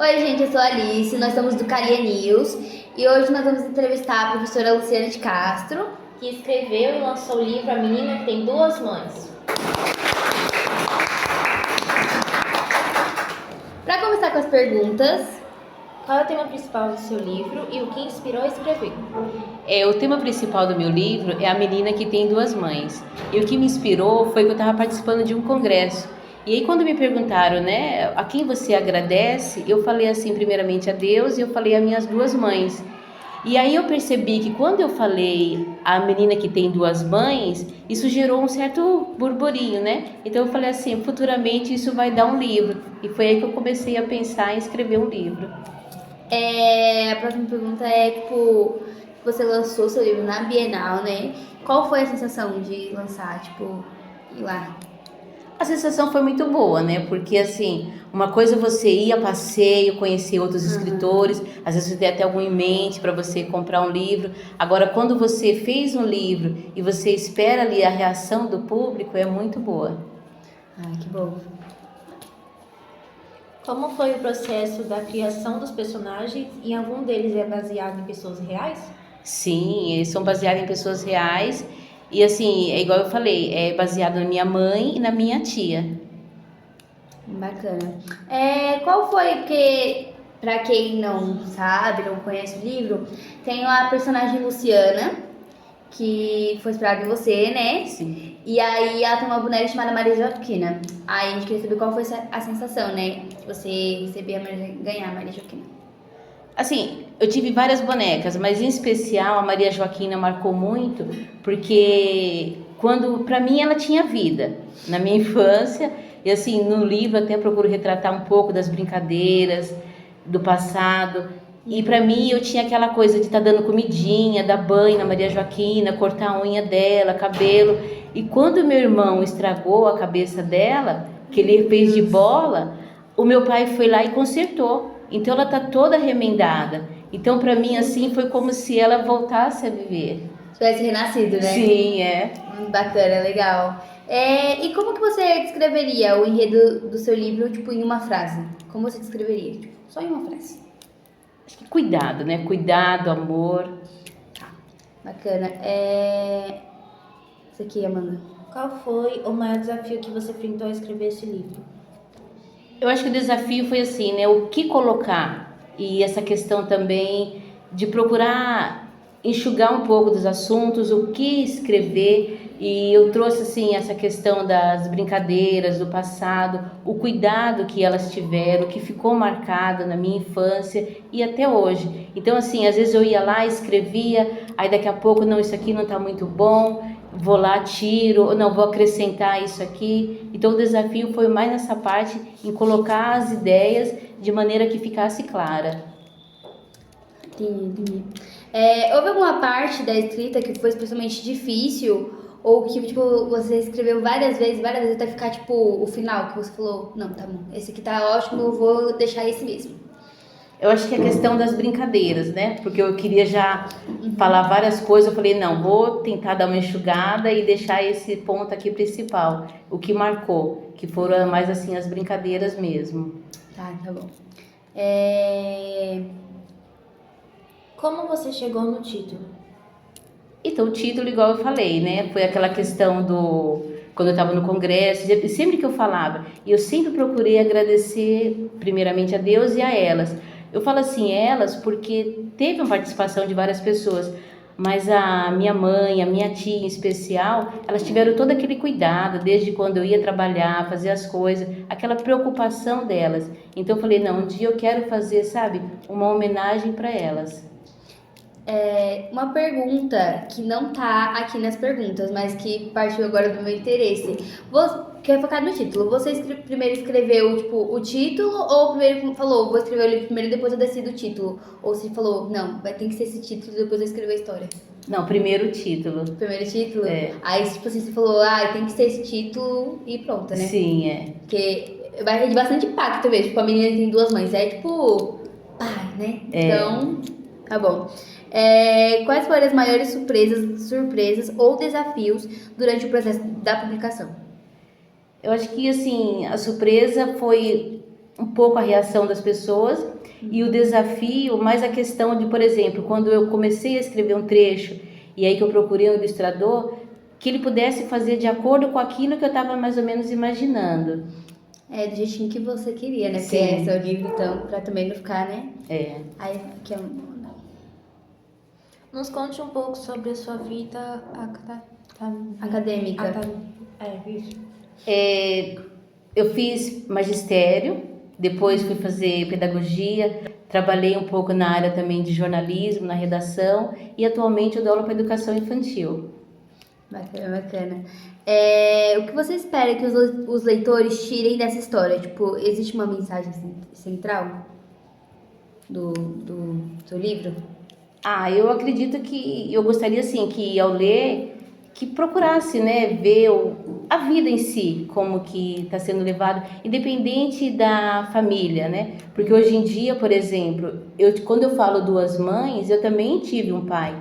Oi, gente, eu sou a Alice, nós somos do Calia News e hoje nós vamos entrevistar a professora Luciana de Castro, que escreveu e lançou o livro A Menina que Tem Duas Mães. Para começar com as perguntas, qual é o tema principal do seu livro e o que inspirou a escrever? O tema principal do meu livro é A Menina que Tem Duas Mães. E o que me inspirou foi que eu estava participando de um congresso. E aí quando me perguntaram, né, a quem você agradece, eu falei assim, primeiramente a Deus, e eu falei a minhas duas mães. E aí eu percebi que quando eu falei a menina que tem duas mães, isso gerou um certo burburinho, né? Então eu falei assim, futuramente isso vai dar um livro. E foi aí que eu comecei a pensar em escrever um livro. A próxima pergunta é, você lançou seu livro na Bienal, né? Qual foi a sensação de lançar, ir lá? A sensação foi muito boa, né? Porque, assim, uma coisa é você ir a passeio, conhecer outros escritores, às vezes você tem até algum em mente para você comprar um livro. Agora, quando você fez um livro e você espera ali a reação do público, é muito boa. Ai, que bom. Como foi o processo da criação dos personagens? E algum deles é baseado em pessoas reais? Sim, eles são baseados em pessoas reais. E assim, é igual eu falei, é baseado na minha mãe e na minha tia. Bacana. Qual foi, porque pra quem não sabe, não conhece o livro, tem a personagem Luciana, que foi inspirada em você, né? Sim. E aí ela tem uma boneca chamada Maria Joaquina. Aí a gente queria saber qual foi a sensação, né? De você receber ganhar a Maria Joaquina. Assim, eu tive várias bonecas, mas em especial a Maria Joaquina marcou muito, porque para mim ela tinha vida na minha infância, e assim, no livro até procuro retratar um pouco das brincadeiras do passado, e para mim eu tinha aquela coisa de estar dando comidinha, dar banho na Maria Joaquina, cortar a unha dela, cabelo, e quando meu irmão estragou a cabeça dela, que ele fez de bola, o meu pai foi lá e consertou. Então ela tá toda remendada. Então para mim assim foi como se ela voltasse a viver. Tivesse renascido, né? Sim, é. Bacana, legal. E como que você descreveria o enredo do seu livro, em uma frase? Como você descreveria? Só em uma frase. Acho que cuidado, né? Cuidado, amor. Bacana. Isso aqui, Amanda. Qual foi o maior desafio que você enfrentou ao escrever esse livro? Eu acho que o desafio foi assim, né? O que colocar e essa questão também de procurar enxugar um pouco dos assuntos, o que escrever. E eu trouxe assim essa questão das brincadeiras do passado, o cuidado que elas tiveram, que ficou marcado na minha infância e até hoje. Então assim, às vezes eu ia lá, escrevia, aí daqui a pouco não, isso aqui não está muito bom. Vou lá, tiro, não, vou acrescentar isso aqui. Então o desafio foi mais nessa parte, em colocar as ideias de maneira que ficasse clara. Entendi. Houve alguma parte da escrita que foi especialmente difícil ou que, você escreveu várias vezes até ficar, o final, que você falou, não, tá bom, esse aqui tá ótimo, eu vou deixar esse mesmo. Eu acho que é a questão das brincadeiras, né? Porque eu queria já falar várias coisas, eu falei, não, vou tentar dar uma enxugada e deixar esse ponto aqui principal, o que marcou, que foram mais assim as brincadeiras mesmo. Tá bom. Como você chegou no título? Então, o título, igual eu falei, né? Foi aquela questão quando eu estava no congresso, sempre que eu falava, e eu sempre procurei agradecer primeiramente a Deus e a elas. Eu falo assim, elas, porque teve uma participação de várias pessoas, mas a minha mãe, a minha tia em especial, elas tiveram todo aquele cuidado, desde quando eu ia trabalhar, fazer as coisas, aquela preocupação delas. Então eu falei, não, um dia eu quero fazer, sabe, uma homenagem para elas. Uma pergunta que não tá aqui nas perguntas, mas que partiu agora do meu interesse. Que é focado no título. Você primeiro escreveu, o título ou primeiro falou, vou escrever o livro primeiro e depois eu decido o título? Ou você falou, não, ter que ser esse título e depois eu escrever a história? Não, primeiro o título. Primeiro título? É. Aí, você falou, tem que ser esse título e pronto, né? Sim, é. Porque vai ter bastante impacto mesmo. A menina tem duas mães. Pai, né? Então, tá bom. Quais foram as maiores surpresas ou desafios durante o processo da publicação? Eu acho que assim, a surpresa foi um pouco a reação das pessoas E o desafio, mais a questão de, por exemplo, quando eu comecei a escrever um trecho, e aí que eu procurei um ilustrador, que ele pudesse fazer de acordo com aquilo que eu estava mais ou menos imaginando. É do jeitinho que você queria, né? Porque Sim. é seu livro, então, pra também não ficar, né? É. Aí, que é Nos conte um pouco sobre a sua vida acadêmica. Isso. Eu fiz magistério, depois fui fazer pedagogia, trabalhei um pouco na área também de jornalismo, na redação, e atualmente eu dou aula para educação infantil. Bacana, bacana. O que você espera que os leitores tirem dessa história? Tipo, existe uma mensagem central do seu livro? Eu acredito que eu gostaria assim que ao ler que procurasse, né, ver a vida em si, como que está sendo levado, independente da família, né? Porque hoje em dia, por exemplo, quando eu falo duas mães, eu também tive um pai,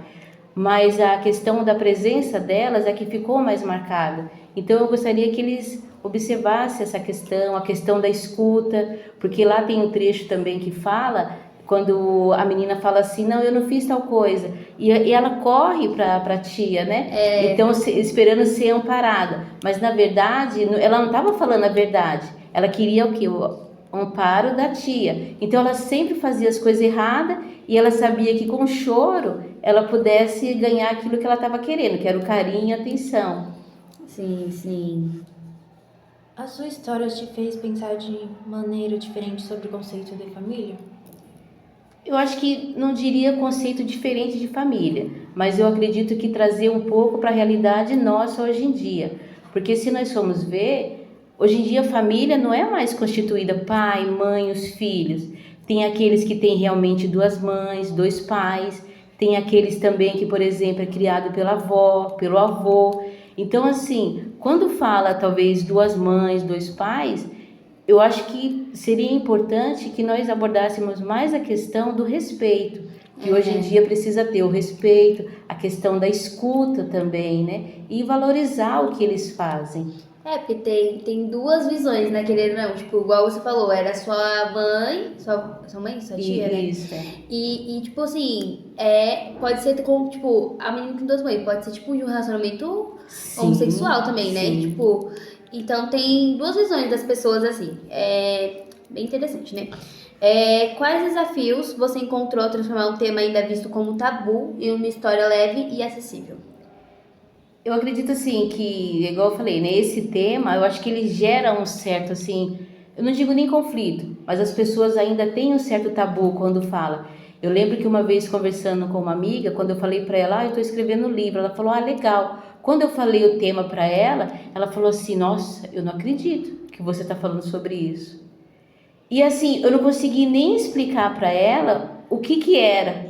mas a questão da presença delas é que ficou mais marcada. Então eu gostaria que eles observassem essa questão, a questão da escuta, porque lá tem um trecho também que fala quando a menina fala assim, não, eu não fiz tal coisa, e ela corre para a tia, né? Então esperando ser amparada, mas na verdade ela não estava falando a verdade, ela queria o que? O amparo da tia. Então ela sempre fazia as coisas erradas e ela sabia que com o choro ela pudesse ganhar aquilo que ela estava querendo, que era o carinho e a atenção. Sim, sim. A sua história te fez pensar de maneira diferente sobre o conceito de família? Eu acho que não diria conceito diferente de família, mas eu acredito que trazer um pouco para a realidade nossa hoje em dia. Porque se nós formos ver, hoje em dia a família não é mais constituída pai, mãe, os filhos. Tem aqueles que têm realmente duas mães, dois pais, tem aqueles também que, por exemplo, é criado pela avó, pelo avô. Então, assim, quando fala talvez duas mães, dois pais, eu acho que seria importante que nós abordássemos mais a questão do respeito, que hoje em dia precisa ter o respeito, a questão da escuta também, né? E valorizar o que eles fazem. Porque tem duas visões, né, querendo ou não. Tipo, igual você falou, era sua mãe, sua mãe, sua tia, né? Isso, E tipo assim, pode ser com, tipo, a menina com duas mães, pode ser tipo de um relacionamento homossexual também, né? Sim. Tipo, então tem duas visões das pessoas assim. É bem interessante, né? Quais desafios você encontrou ao transformar um tema ainda visto como tabu em uma história leve e acessível? Eu acredito assim que, igual eu falei, né, esse tema, eu acho que ele gera um certo assim, eu não digo nem conflito, mas as pessoas ainda têm um certo tabu quando fala. Eu lembro que uma vez conversando com uma amiga, quando eu falei para ela, eu estou escrevendo um livro, ela falou, legal. Quando eu falei o tema para ela, ela falou assim, nossa, eu não acredito que você está falando sobre isso. E assim, eu não consegui nem explicar para ela o que era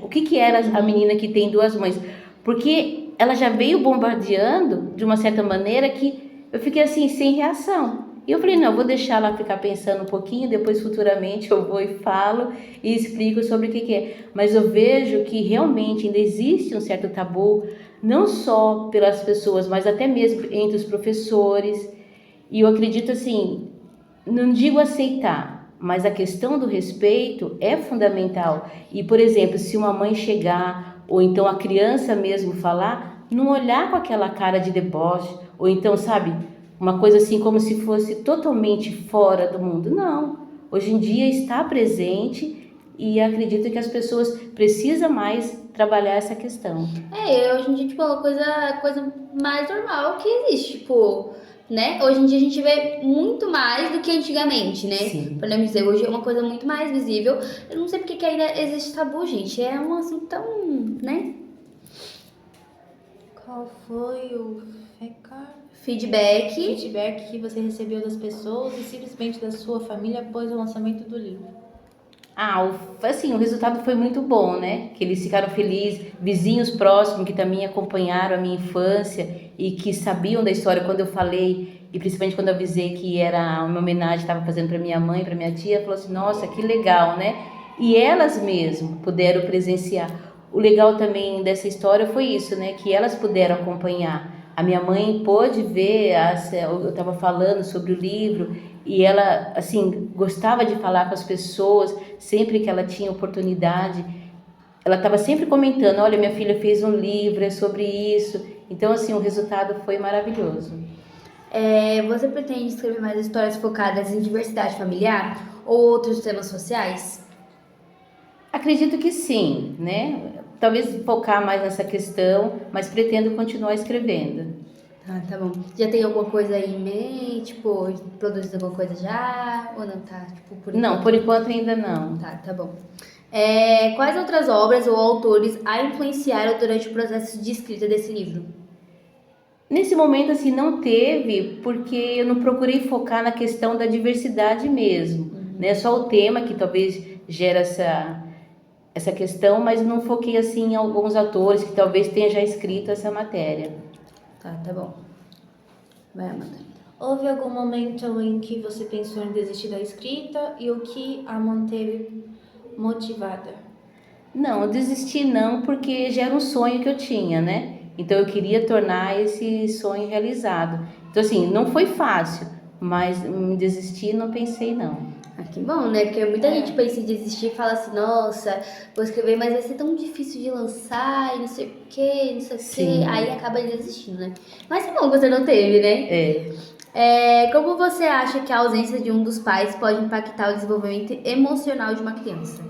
a menina que tem duas mães, porque ela já veio bombardeando de uma certa maneira que eu fiquei assim, sem reação. E eu falei, não, eu vou deixar ela ficar pensando um pouquinho, depois futuramente eu vou e falo e explico sobre o que é. Mas eu vejo que realmente ainda existe um certo tabu, não só pelas pessoas, mas até mesmo entre os professores. E eu acredito assim, não digo aceitar, mas a questão do respeito é fundamental. E, por exemplo, se uma mãe chegar ou então a criança mesmo falar, não olhar com aquela cara de deboche, ou então, sabe, uma coisa assim como se fosse totalmente fora do mundo. Não, hoje em dia está presente e acredito que as pessoas precisam mais trabalhar essa questão. Hoje em dia, tipo, é uma coisa mais normal que existe, tipo, né? Hoje em dia a gente vê muito mais do que antigamente, né? Sim. Podemos dizer, hoje é uma coisa muito mais visível. Eu não sei porque que ainda existe tabu, gente. É um assunto tão, né? Qual foi o Feedback que você recebeu das pessoas e simplesmente da sua família após o lançamento do livro? Assim, o resultado foi muito bom, né? Que eles ficaram felizes, vizinhos próximos que também acompanharam a minha infância e que sabiam da história quando eu falei, e principalmente quando eu avisei que era uma homenagem, estava fazendo para minha mãe, para minha tia, falou assim, nossa, que legal, né? E elas mesmo puderam presenciar. O legal também dessa história foi isso, né? Que elas puderam acompanhar. A minha mãe pôde ver, eu estava falando sobre o livro, e ela, assim, gostava de falar com as pessoas, sempre que ela tinha oportunidade. Ela estava sempre comentando, olha, minha filha fez um livro, é sobre isso. Então, assim, o resultado foi maravilhoso. Você pretende escrever mais histórias focadas em diversidade familiar ou outros temas sociais? Acredito que sim, né? Talvez focar mais nessa questão, mas pretendo continuar escrevendo. Tá bom. Já tem alguma coisa aí em mente? Tipo, produzindo alguma coisa já? Ou não tá? Tipo, por enquanto? Não, por enquanto ainda não. Tá bom. Quais outras obras ou autores a influenciaram durante o processo de escrita desse livro? Nesse momento, assim, não teve, porque eu não procurei focar na questão da diversidade mesmo, né? Só o tema que talvez gera essa questão, mas não foquei, assim, em alguns autores que talvez tenha já escrito essa matéria. Tá bom. Vai, Amanda. Houve algum momento em que você pensou em desistir da escrita e o que a manteve motivada? Não, eu desisti não, porque já era um sonho que eu tinha, né? Então eu queria tornar esse sonho realizado. Então assim, não foi fácil, mas me desistir não pensei não. Que bom, né? Porque muita gente pensa em desistir e fala assim, nossa, vou escrever, mas vai ser tão difícil de lançar e não sei o quê, não sei o quê. Sim. Aí acaba desistindo, né? Mas que bom que você não teve, né? Como você acha que a ausência de um dos pais pode impactar o desenvolvimento emocional de uma criança?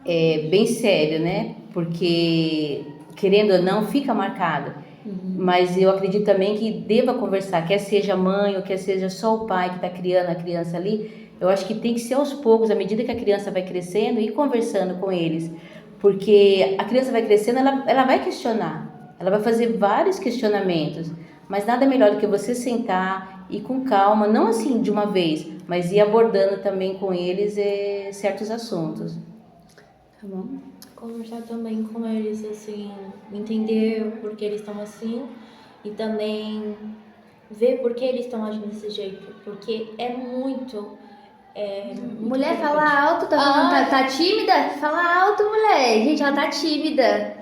É bem sério, né? Porque querendo ou não, fica marcado. Mas eu acredito também que deva conversar, quer seja a mãe ou quer seja só o pai que está criando a criança ali. Eu acho que tem que ser aos poucos, à medida que a criança vai crescendo, e conversando com eles. Porque a criança vai crescendo, ela vai questionar, ela vai fazer vários questionamentos. Mas nada melhor do que você sentar e com calma, não assim de uma vez, mas ir abordando também com eles certos assuntos. Tá bom? Conversar também com eles, assim, entender por que eles estão assim e também ver por que eles estão agindo desse jeito, porque é muito Mulher, preocupante. fala alto, tá tímida? Fala alto, mulher. Gente, ela tá tímida.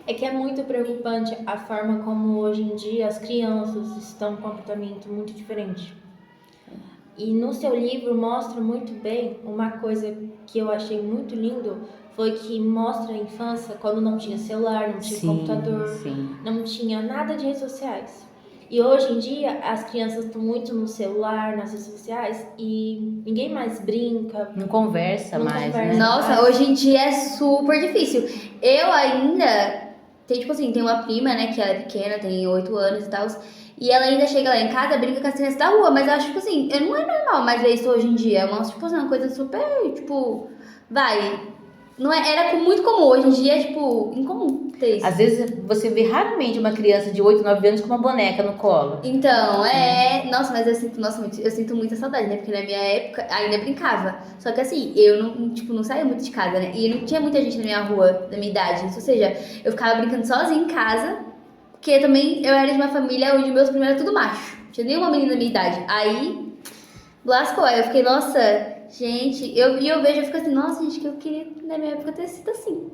É que é muito preocupante a forma como hoje em dia as crianças estão com um comportamento muito diferente. E no seu livro mostra muito bem uma coisa que eu achei muito lindo, foi que mostra a infância quando não tinha celular, não tinha computador, não tinha nada de redes sociais. E hoje em dia as crianças estão muito no celular, nas redes sociais e ninguém mais brinca. Não conversa mais, né? Nossa, hoje em dia é super difícil. Eu ainda tem uma prima, né, que ela é pequena, tem 8 anos e tal. E ela ainda chega lá em casa, brinca com as crianças da rua, mas eu acho, tipo assim, não é normal mais ver isso hoje em dia. É uma coisa super, tipo, não é, era muito comum, hoje em dia é, tipo, incomum ter isso. Às vezes você vê raramente uma criança de 8, 9 anos com uma boneca no colo. Então, nossa, mas eu sinto muita saudade, né? Porque na minha época ainda brincava. Só que assim, eu não saía muito de casa, né? E não tinha muita gente na minha rua, da minha idade. Ou seja, eu ficava brincando sozinha em casa, porque também eu era de uma família onde meus primos eram tudo macho. Não tinha nenhuma menina da minha idade. Aí, lascou. Aí eu fiquei, nossa, gente, eu vejo, eu fico assim, nossa, gente, que eu queria na minha época ter sido assim.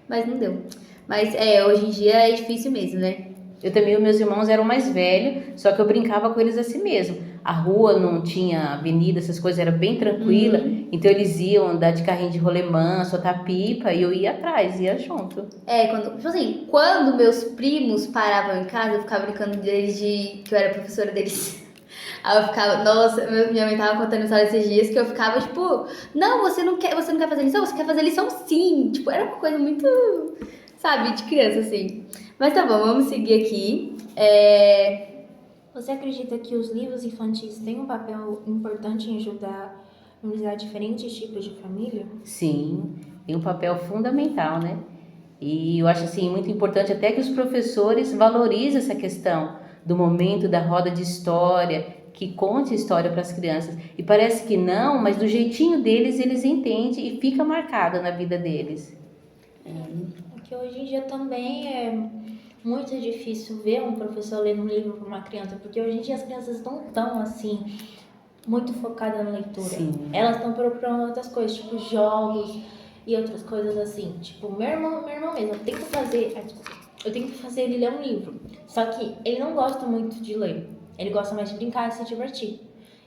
Mas não deu. Mas hoje em dia é difícil mesmo, né? Eu também, os meus irmãos eram mais velhos, só que eu brincava com eles assim mesmo. A rua não tinha avenida, essas coisas, era bem tranquila. Então eles iam andar de carrinho de rolemã, soltar pipa, e eu ia atrás, ia junto. Quando meus primos paravam em casa, eu ficava brincando deles que eu era professora deles. Aí eu ficava, nossa, minha mãe tava contando história esses dias que eu ficava, tipo, não, você não quer fazer lição? Você quer fazer lição sim. Tipo, era uma coisa muito, sabe, de criança, assim. Mas tá bom, vamos seguir aqui. Você acredita que os livros infantis têm um papel importante em ajudar a realizar diferentes tipos de família? Sim, tem um papel fundamental, né? E eu acho assim muito importante até que os professores valorizem essa questão do momento da roda de história, que conte história para as crianças. E parece que não, mas do jeitinho deles eles entendem e fica marcado na vida deles. Porque hoje em dia também é muito difícil ver um professor lendo um livro para uma criança, porque hoje em dia as crianças não estão assim muito focadas na leitura. Sim. Elas estão procurando outras coisas, tipo jogos e outras coisas assim. Tipo, meu irmão mesmo, eu tenho que fazer ele ler um livro. Só que ele não gosta muito de ler. Ele gosta mais de brincar e se divertir.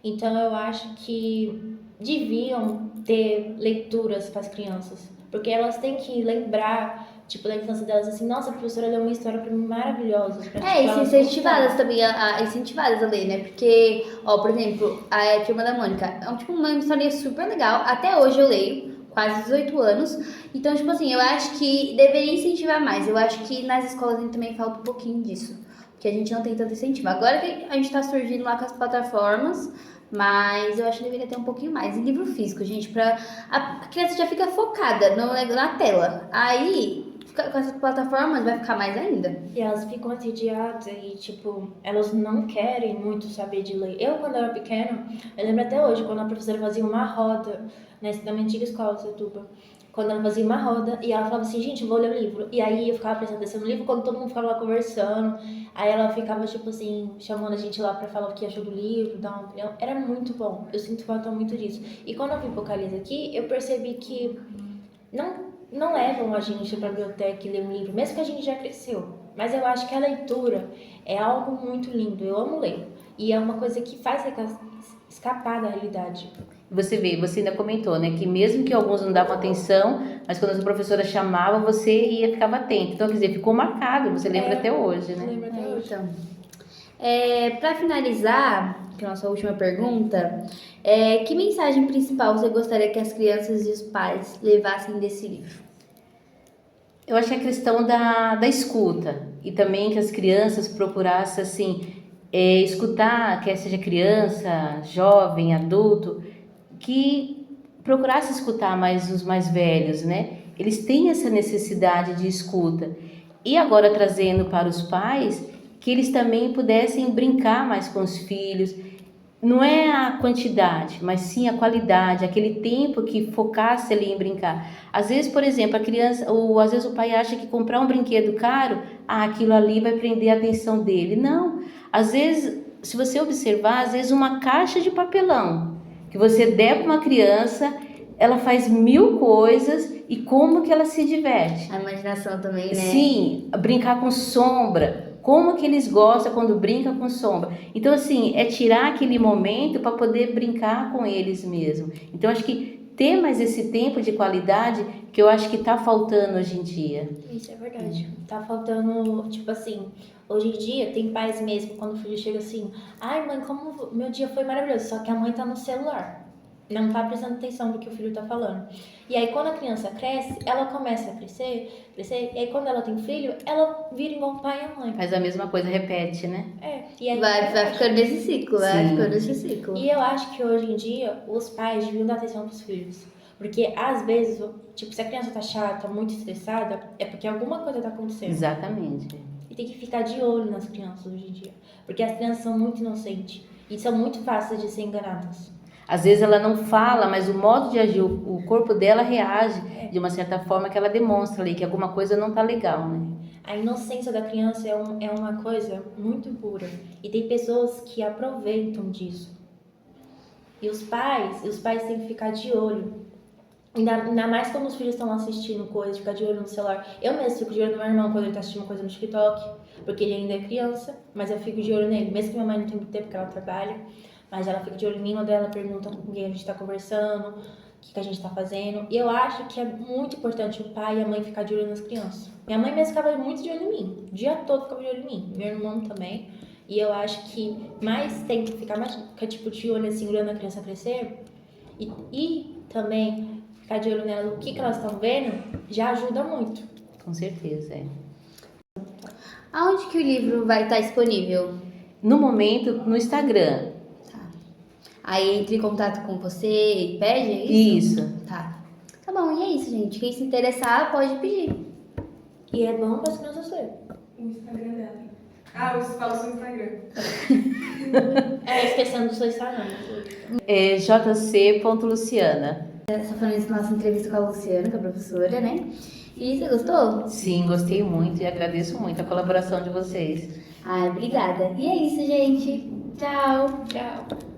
Então eu acho que deviam ter leituras para as crianças. Porque elas têm que lembrar, tipo, da infância delas, assim, nossa, a professora leu uma história pra mim maravilhosa. Pra, tipo, E elas incentivadas gostarem. também, incentivadas a ler, né? Porque, ó, por exemplo, a Turma da Mônica é uma história super legal. Até hoje eu leio, quase 18 anos. Então, tipo assim, eu acho que deveria incentivar mais. Eu acho que nas escolas também falta um pouquinho disso. Porque a gente não tem tanto incentivo. Agora que a gente tá surgindo lá com as plataformas, mas eu acho que deveria ter um pouquinho mais. E livro físico, gente, a criança já fica focada na tela. Aí, com essas plataformas, vai ficar mais ainda. E elas ficam entediadas e, tipo, elas não querem muito saber de ler. Eu, quando era pequena, eu lembro até hoje, quando a professora fazia uma roda na minha antiga escola, Setuba. Quando ela fazia uma roda e ela falava assim, gente, vou ler o livro. E aí eu ficava prestando atenção no livro quando todo mundo ficava lá conversando. Aí ela ficava, tipo assim, chamando a gente lá pra falar o que achou do livro, dar uma opinião. Era muito bom. Eu sinto falta muito disso. E quando eu vim pro Caliza aqui, eu percebi que não levam a gente pra biblioteca e ler um livro, mesmo que a gente já cresceu. Mas eu acho que a leitura é algo muito lindo. Eu amo ler. E é uma coisa que faz escapar da realidade. Você vê, você ainda comentou, né, que mesmo que alguns não davam atenção, mas quando a professora chamava, você ia ficava atento. Então, quer dizer, ficou marcado, você lembra até hoje, né? Lembro até hoje. Então, para finalizar, que é a nossa última pergunta, que mensagem principal você gostaria que as crianças e os pais levassem desse livro? Eu acho que a questão da escuta e também que as crianças procurassem, assim, escutar, quer seja criança, jovem, adulto, que procurasse escutar mais os mais velhos, né? Eles têm essa necessidade de escuta. E agora trazendo para os pais, que eles também pudessem brincar mais com os filhos. Não é a quantidade, mas sim a qualidade, aquele tempo que focasse ali em brincar. Às vezes, por exemplo, a criança, ou às vezes o pai acha que comprar um brinquedo caro, aquilo ali vai prender a atenção dele. Não. Às vezes, se você observar, às vezes uma caixa de papelão que você der para uma criança, ela faz 1000 coisas e como que ela se diverte. A imaginação também, né? Sim, brincar com sombra. Como que eles gostam quando brinca com sombra. Então, assim, é tirar aquele momento para poder brincar com eles mesmo. Então, acho que ter mais esse tempo de qualidade que eu acho que está faltando hoje em dia. Isso é verdade. Tá faltando, tipo assim, hoje em dia tem pais mesmo, quando o filho chega assim, ai mãe, como meu dia foi maravilhoso, só que a mãe tá no celular. Não tá prestando atenção no que o filho tá falando. E aí quando a criança cresce, ela começa a crescer, e aí quando ela tem filho, ela vira igual o pai e a mãe. Faz a mesma coisa, repete, né? E aí Vai ficando nesse ciclo, vai Sim. ficando nesse ciclo. E eu acho que hoje em dia os pais deviam dar atenção pros filhos. Porque às vezes, tipo, se a criança tá chata, muito estressada, é porque alguma coisa tá acontecendo. Exatamente. E tem que ficar de olho nas crianças hoje em dia. Porque as crianças são muito inocentes e são muito fáceis de ser enganadas. Às vezes ela não fala, mas o modo de agir, o corpo dela reage de uma certa forma que ela demonstra ali que alguma coisa não tá legal, né? A inocência da criança é uma coisa muito pura. E tem pessoas que aproveitam disso. E os pais têm que ficar de olho. Ainda mais quando os filhos estão assistindo coisas, ficar de olho no celular. Eu mesmo fico de olho no meu irmão quando ele tá assistindo uma coisa no TikTok, porque ele ainda é criança, mas eu fico de olho nele. Mesmo que minha mãe não tenha muito tempo, porque ela trabalha, mas ela fica de olho em mim, quando ela pergunta com quem a gente tá conversando, o que a gente tá fazendo. E eu acho que é muito importante o pai e a mãe ficar de olho nas crianças. Minha mãe mesmo ficava muito de olho em mim, o dia todo ficava de olho em mim, meu irmão também. E eu acho que mais tem que ficar mais tipo de olho assim, olhando a criança crescer e também ficar de olho nela, o que elas estão vendo, já ajuda muito. Com certeza, é. Aonde que o livro vai estar disponível? No momento, no Instagram. Tá. Aí entra em contato com você e pede, é isso? Isso. Tá. Tá bom, e é isso, gente. Quem se interessar, pode pedir. E é bom para as crianças lerem. O Instagram dela. Ah, você fala o seu Instagram. Esquecendo do seu Instagram. É jc.luciana. Essa foi a nossa entrevista com a Luciana, que é a professora, né? E você gostou? Sim, gostei muito e agradeço muito a colaboração de vocês. Obrigada. E é isso, gente. Tchau. Tchau.